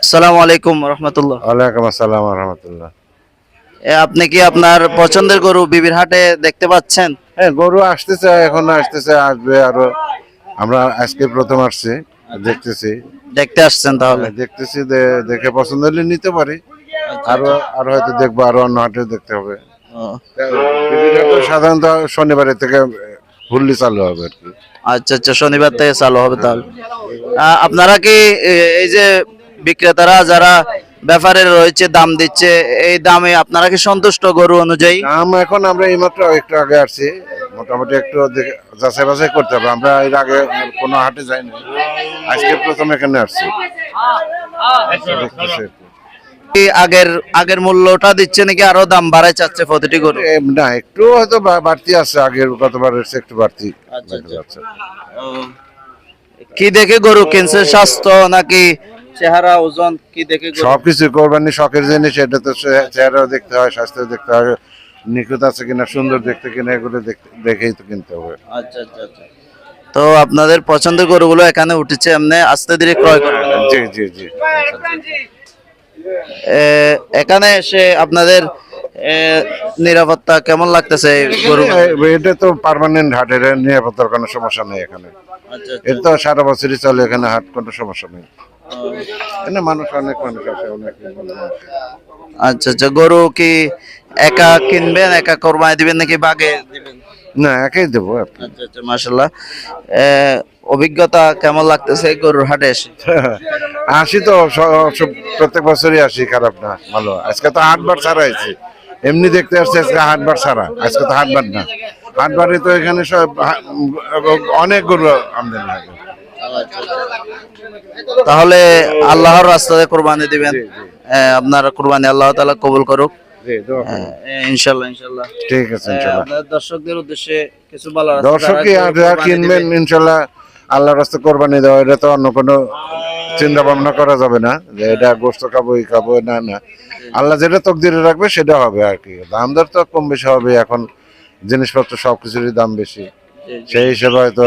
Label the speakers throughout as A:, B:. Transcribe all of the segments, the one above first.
A: আসসালামু আলাইকুম রহমতুল্লাহ।
B: ওয়ালাইকুম আসসালাম রহমতুল্লাহ।
A: আপনি কি আপনার পছন্দের গরু বিবির হাটে দেখতে পাচ্ছেন?
B: হ্যাঁ, গরু আসতেছে, এখন আসতেছে, আসবে আরো। আমরা আজকে প্রথম আসছি, দেখতেছি।
A: দেখতে আসছেন তাহলে?
B: দেখতেছি, দেখে পছন্দ হলে নিতে পারি। আরো আরো হয়তো দেখবো, আরো অন্য হাটে দেখতে হবে।
A: ও,
B: বিভিন্ন হাটে সাধারণত শনিবারের থেকে ফুললি চালু হবে আর কি।
A: আচ্ছা আচ্ছা, শনিবার থেকে চালু হবে তাহলে। আপনারা কি এই যে বিক্রেতারা যারা ব্যাপারে রয়েছে দাম দিচ্ছে, এই দামে আপনারা কি সন্তুষ্ট গরু অনুযায়ী?
B: দাম এখন আমরা এইমাত্র একটু আগে আসছি, মোটামুটি একটু যাচাই বাছাই করতে হবে। আমরা এর আগে কোনো হাটে যাইনি, আজকে প্রথম এখানে আসছি, দেখতেছি।
A: কি আগের আগের মূল্যটা দিচ্ছে নাকি আরো দাম বাড়ায় চাচ্ছে প্রতিটি গরু?
B: না, একটু হয়তো বাড়তি আছে, আগের গতবারের চেয়ে একটু বাড়তি
A: আচ্ছা,
B: দেখা যাচ্ছে।
A: কি দেখে গরু কিনছে, স্বাস্থ্য নাকি চেহারা ওজন, কি দেখে গরু?
B: সবকিছু কোরবানি শখের জিনিস, এটা তো চেহারাও দেখতে হয়, স্বাস্থ্য দেখতে হয়, নিখুঁত আছে কিনা, সুন্দর দেখতে কিনা, এগুলো দেখেই তো কিনতে হবে।
A: আচ্ছা আচ্ছা আচ্ছা। তো আপনাদের পছন্দের গরুগুলো এখানে উঠেছে, এমনি আস্তে ধীরে ক্রয় করবেন?
B: জি জি জি।
A: এখানে এসে আপনাদের নিরাপত্তা কেমন লাগতেছে গরু?
B: এটা তো পার্মানেন্ট হাট, এর নিরাপত্তার কোনো সমস্যা নেই এখানে।
A: আচ্ছা আচ্ছা।
B: এটা তো সারা বছরই চলে, এখানে হাট কোনো সমস্যা নেই। এখানে অনেক মানুষ আসে, অনেক মানুষ আসে।
A: আচ্ছা আচ্ছা, গরু কি একা কিনবেন, একা কোরবানি দিবেন নাকি বাগে দিবেন?
B: না, একাই দেবো আর কি।
A: আচ্ছা আচ্ছা, মাশাআল্লাহ। অভিজ্ঞতা কেমন লাগতেছে গরুর হাটে এসে?
B: আসি তো প্রত্যেক বছরই আসি, খারাপ না, ভালো। আজকে তো হাটবার ছাড়া হয়েছে, এমনি দেখতে আসছে, আজকে হাটবার ছাড়া, আজকে তো হাটবার না। হাটবারে তো এখানে সব অনেক গরু আমদানি হয়।
A: তাহলে আল্লাহর রাস্তায় কোরবানি দিবেন।
B: জি, জি।
A: আপনার কোরবানি আল্লাহ তাআলা কবুল করুক।
B: জি, দোয়া করুন।
A: ইনশাআল্লাহ ইনশাআল্লাহ।
B: ঠিক আছে, ইনশাল্লাহ।
A: আপনার দর্শকদের উদ্দেশ্যে কিছু বলার আছে?
B: দর্শকই
A: যারা
B: আর
A: গরু
B: যারা
A: কোরবানি
B: কিনবেন,
A: দিবে।
B: ইনশাল্লাহ আল্লাহর রাস্তায় কোরবানি দেওয়া, এটা তো অন্য কোনো চিন্তা ভাবনা করা যাবে না যে এটা গোস্ত খাবো, এই খাবো, না না। আল্লাহ যেটা তকদিরে রাখবে সেটা হবে আর কি। দাম দর তো কম বেশি হবে, এখন জিনিসপত্র সবকিছুরই দাম বেশি,
A: জি, জি।
B: সেই হিসেবে হয়তো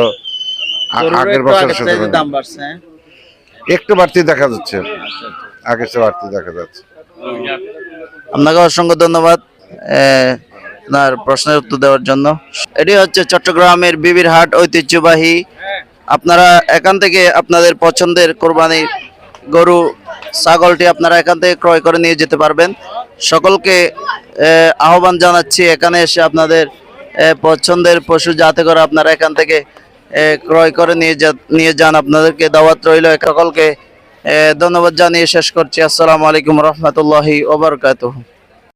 A: গরুর
B: আগের
A: একটু
B: বছরের
A: আগের
B: সাথে
A: চাইতে দাম বাড়ছে, হ্যাঁ?
B: একটু বাড়তি দেখা যাচ্ছে,
A: আচ্ছা, আচ্ছা।
B: আগের চেয়ে বাড়তি দেখা যাচ্ছে।
A: আপনাকে অসংখ্য ধন্যবাদ আপনার প্রশ্নের উত্তর দেওয়ার জন্য। এটি হচ্ছে চট্টগ্রামের বিবির হাট ঐতিহ্যবাহী। আপনারা এখান থেকে আপনাদের পছন্দের কোরবানির গরু ছাগলটি আপনারা এখান থেকে ক্রয় করে নিয়ে যেতে পারবেন। সকলকে আহ্বান জানাচ্ছি এখানে এসে আপনাদের পছন্দের পশু যাতে করে আপনারা এখান থেকে ক্রয় করে নিয়ে যান। আপনাদেরকে দাওয়াত রইল। সকলকে ধন্যবাদ জানিয়ে শেষ করছি। আসসালামু আলাইকুম রহমতুল্লাহি ওয়া বারাকাতুহু।